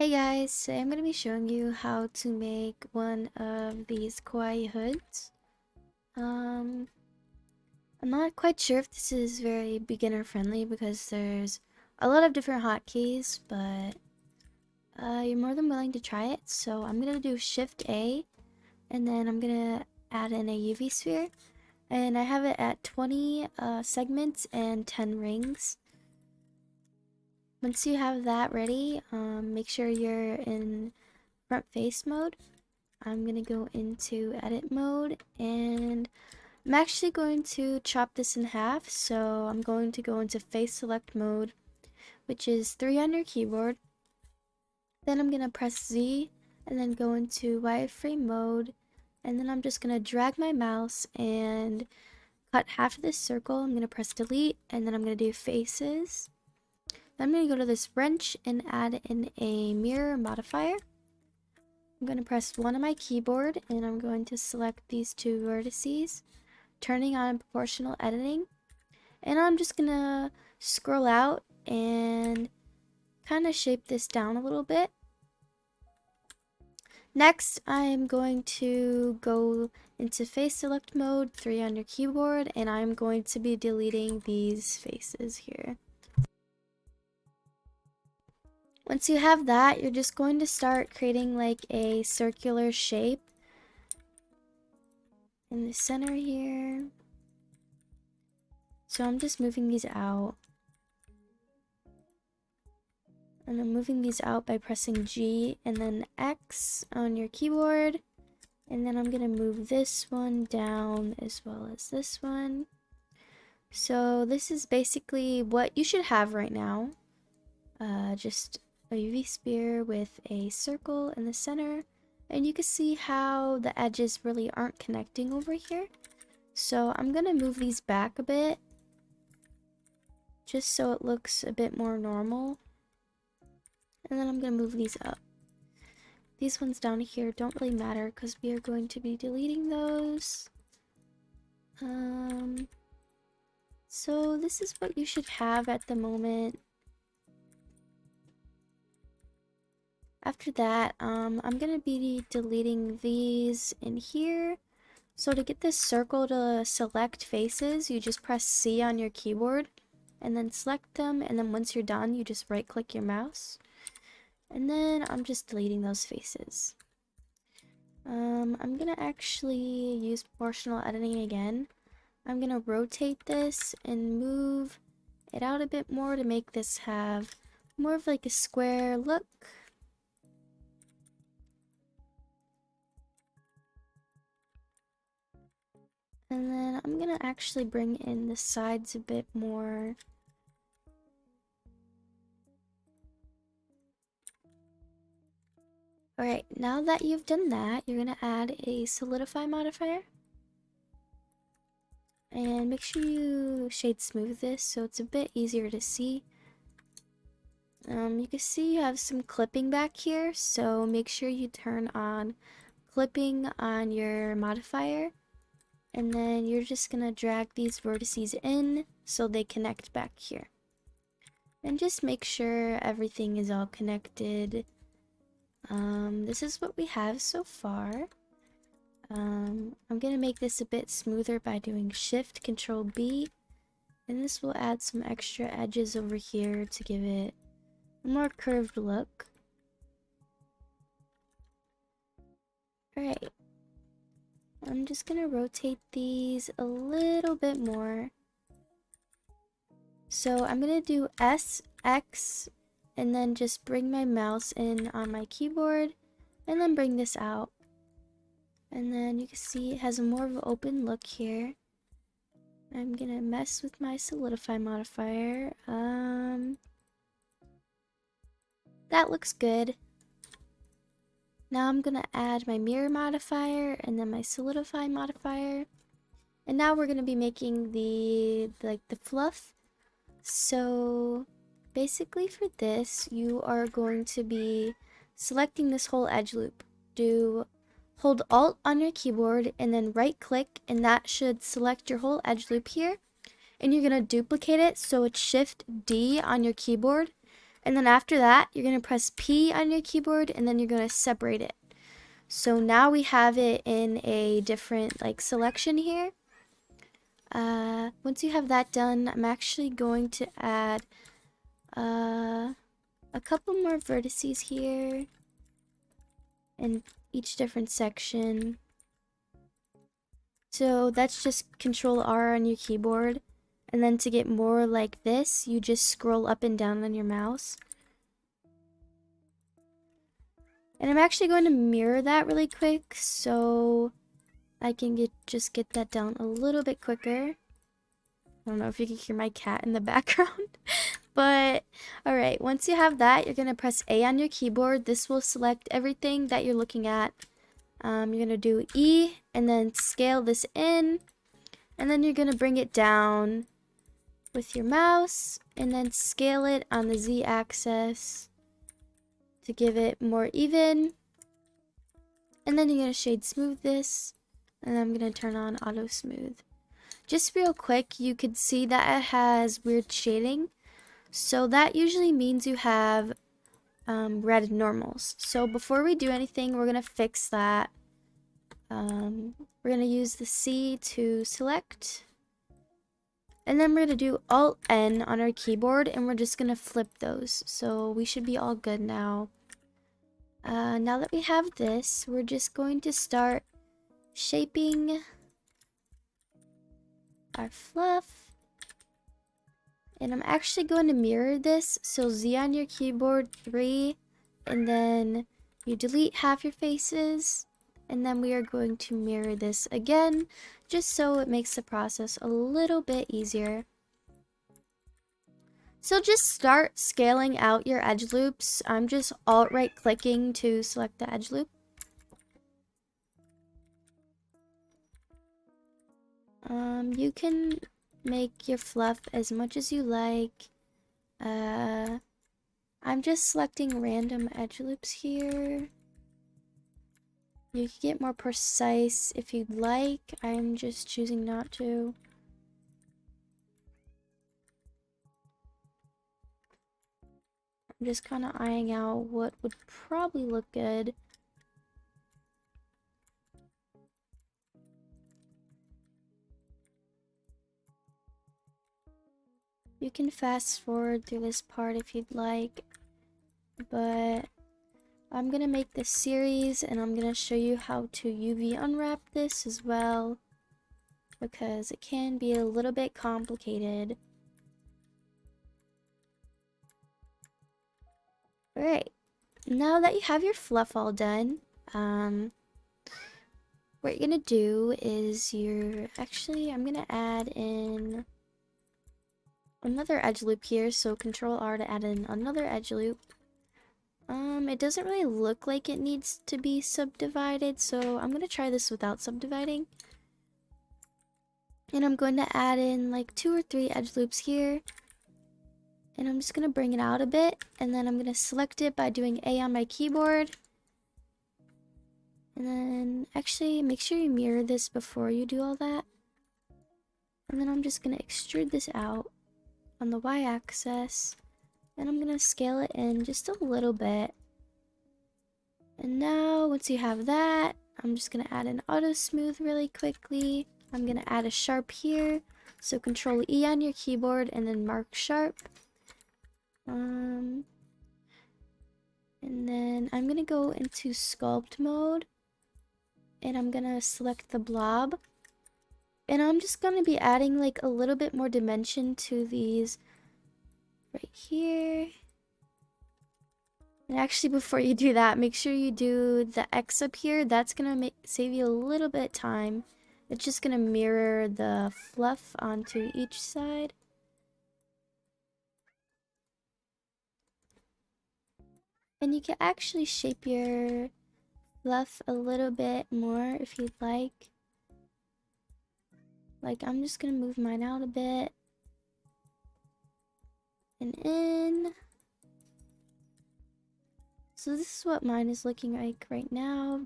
Hey guys, today I'm going to be showing you how to make one of these kawaii hoods. I'm not quite sure if this is very beginner friendly because there's a lot of different hotkeys, but you're more than willing to try it. So I'm going to do Shift A and then I'm going to add in a UV sphere, and I have it at 20 segments and 10 rings. Once you have that ready, make sure you're in front face mode. I'm gonna go into edit mode, and I'm actually going to chop this in half. So I'm going to go into face select mode, which is 3 on your keyboard. Then I'm gonna press Z and then go into wireframe mode, and then I'm just gonna drag my mouse and cut half of this circle. I'm gonna press delete, and then I'm gonna do faces. Then I'm gonna go to this wrench and add in a mirror modifier. I'm going to press 1 on my keyboard, and I'm going to select these two vertices, turning on proportional editing, and I'm just going to scroll out and kind of shape this down a little bit. Next, I'm going to go into face select mode, 3 on your keyboard, and I'm going to be deleting these faces here. Once you have that, you're just going to start creating like a circular shape in the center here. So I'm just moving these out. And I'm moving these out by pressing G and then X on your keyboard. And then I'm going to move this one down as well as this one. So this is basically what you should have right now. Just a UV sphere with a circle in the center. And you can see how the edges really aren't connecting over here. So I'm going to move these back a bit, just so it looks a bit more normal. And then I'm going to move these up. These ones down here don't really matter because we are going to be deleting those. So this is what you should have at the moment. After that, I'm going to be deleting these in here. So to get this circle to select faces, you just press C on your keyboard and then select them, and then once you're done, you just right click your mouse. And then I'm just deleting those faces. I'm gonna actually use proportional editing again. I'm gonna rotate this and move it out a bit more to make this have more of like a square look. And then I'm gonna actually bring in the sides a bit more. Alright, now that you've done that, you're going to add a solidify modifier. And make sure you shade smooth this so it's a bit easier to see. You can see you have some clipping back here, so make sure you turn on clipping on your modifier. And then you're just going to drag these vertices in so they connect back here. And just make sure everything is all connected. This is what we have so far. I'm gonna make this a bit smoother by doing Shift Control B, and this will add some extra edges over here to give it a more curved look. Alright, I'm just gonna rotate these a little bit more. So I'm gonna do S, X, and then just bring my mouse in on my keyboard, and then bring this out. And then you can see it has a more of an open look here. I'm gonna mess with my solidify modifier. That looks good. Now I'm gonna add my mirror modifier and then my solidify modifier. And now we're gonna be making the fluff. So basically for this, you are going to be selecting this whole edge loop. Hold Alt on your keyboard and then right click, and that should select your whole edge loop here. And you're going to duplicate it, so it's Shift D on your keyboard. And then after that, you're going to press P on your keyboard and then you're going to separate it. So now we have it in a different like selection here. Once you have that done, I'm actually going to add a couple more vertices here in each different section. So that's just Control R on your keyboard. And then to get more like this, you just scroll up and down on your mouse. And I'm actually going to mirror that really quick so I can just get that down a little bit quicker. I don't know if you can hear my cat in the background. But, alright, once you have that, you're going to press A on your keyboard. This will select everything that you're looking at. You're going to do E and then scale this in. And then you're going to bring it down with your mouse and then scale it on the Z axis to give it more even. And then you're going to shade smooth this. And I'm going to turn on auto smooth. Just real quick, you could see that it has weird shading. So that usually means you have red normals. So before we do anything, we're going to fix that. We're going to use the C to select. And then we're going to do Alt-N on our keyboard, and we're just going to flip those. So we should be all good now. Now that we have this, we're just going to start shaping our fluff. And I'm actually going to mirror this. So Z on your keyboard, 3, and then you delete half your faces. And then we are going to mirror this again, just so it makes the process a little bit easier. So just start scaling out your edge loops. I'm just alt-right clicking to select the edge loop. You can make your fluff as much as you like. I'm just selecting random edge loops here. You can get more precise if you'd like. I'm just choosing not to. I'm just kind of eyeing out what would probably look good. You can fast forward through this part if you'd like, but I'm gonna make this series and I'm gonna show you how to UV unwrap this as well, because it can be a little bit complicated. Alright, now that you have your fluff all done, what you're gonna do is I'm gonna add in another edge loop here, so Control R to add in another edge loop. It doesn't really look like it needs to be subdivided, so I'm gonna try this without subdividing. And I'm going to add in like 2 or 3 edge loops here. And I'm just gonna bring it out a bit, and then I'm gonna select it by doing A on my keyboard. And then actually make sure you mirror this before you do all that. And then I'm just gonna extrude this out on the y-axis, and I'm gonna scale it in just a little bit. And now once you have that, I'm just gonna add an auto smooth really quickly. I'm gonna add a sharp here, so Control E on your keyboard and then mark sharp. And then I'm gonna go into sculpt mode, and I'm gonna select the blob. And I'm just going to be adding like a little bit more dimension to these right here. And actually before you do that, make sure you do the X up here. That's going to save you a little bit of time. It's just going to mirror the fluff onto each side. And you can actually shape your fluff a little bit more if you'd like. Like, I'm just gonna move mine out a bit. And in. So this is what mine is looking like right now.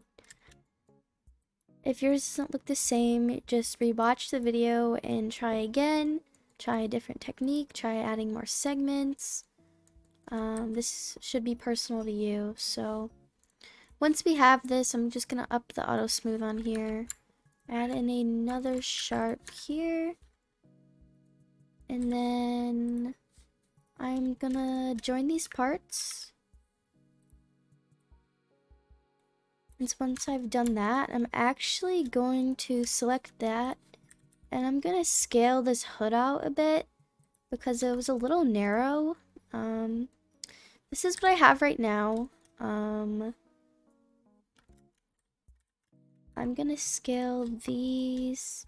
If yours doesn't look the same, just rewatch the video and try again. Try a different technique. Try adding more segments. This should be personal to you. So once we have this, I'm just gonna up the auto smooth on here. Add in another sharp here. And then I'm gonna join these parts. And once I've done that, I'm actually going to select that. And I'm gonna scale this hood out a bit because it was a little narrow. This is what I have right now. I'm gonna scale these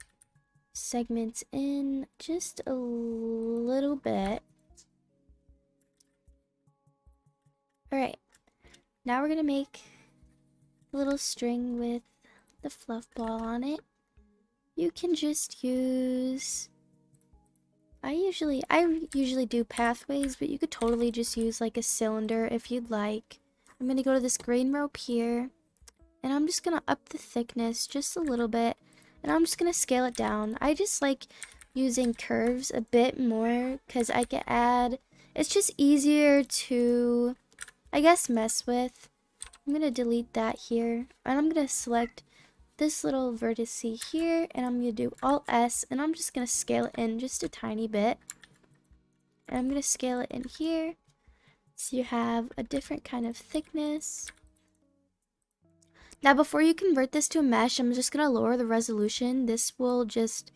segments in just a little bit. Alright, now we're gonna make a little string with the fluff ball on it. You can just use... I usually do pathways, but you could totally just use like a cylinder if you'd like. I'm gonna go to this grain rope here, and I'm just gonna up the thickness just a little bit, and I'm just gonna scale it down. I just like using curves a bit more because I can add, it's just easier to, I guess, mess with. I'm gonna delete that here, and I'm gonna select this little vertex here, and I'm gonna do Alt S, and I'm just gonna scale it in just a tiny bit. And I'm gonna scale it in here so you have a different kind of thickness. Now before you convert this to a mesh, I'm just gonna lower the resolution. This will just,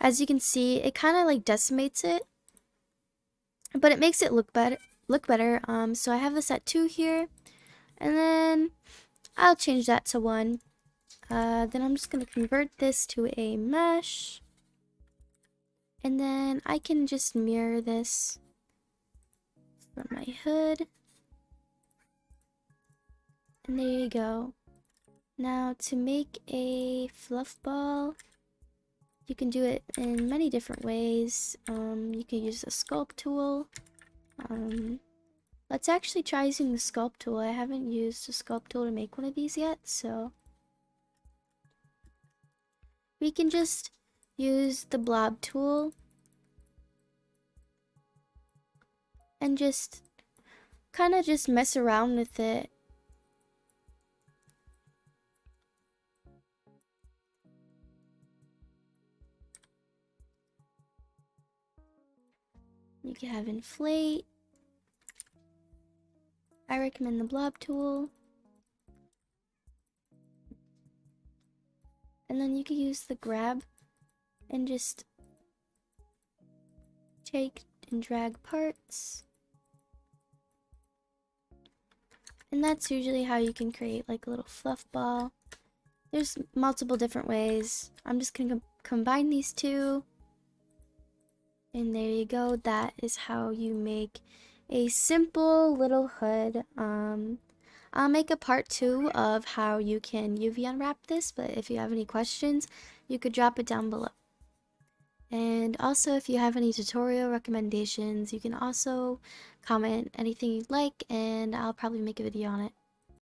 as you can see, it kind of like decimates it, but it makes it look better. So I have this at 2 here, and then I'll change that to 1. Then I'm just going to convert this to a mesh. And then I can just mirror this from my hood. And there you go. Now to make a fluff ball, you can do it in many different ways. You can use the Sculpt tool. Let's actually try using the Sculpt tool. I haven't used the Sculpt tool to make one of these yet, so... we can just use the blob tool and just kind of just mess around with it. You can have inflate. I recommend the blob tool. And then you can use the grab and just take and drag parts. And that's usually how you can create like a little fluff ball. There's multiple different ways. I'm just gonna combine these two. And there you go. That is how you make a simple little hood. I'll make a part 2 of how you can UV unwrap this, but if you have any questions, you could drop it down below. And also, if you have any tutorial recommendations, you can also comment anything you'd like, and I'll probably make a video on it.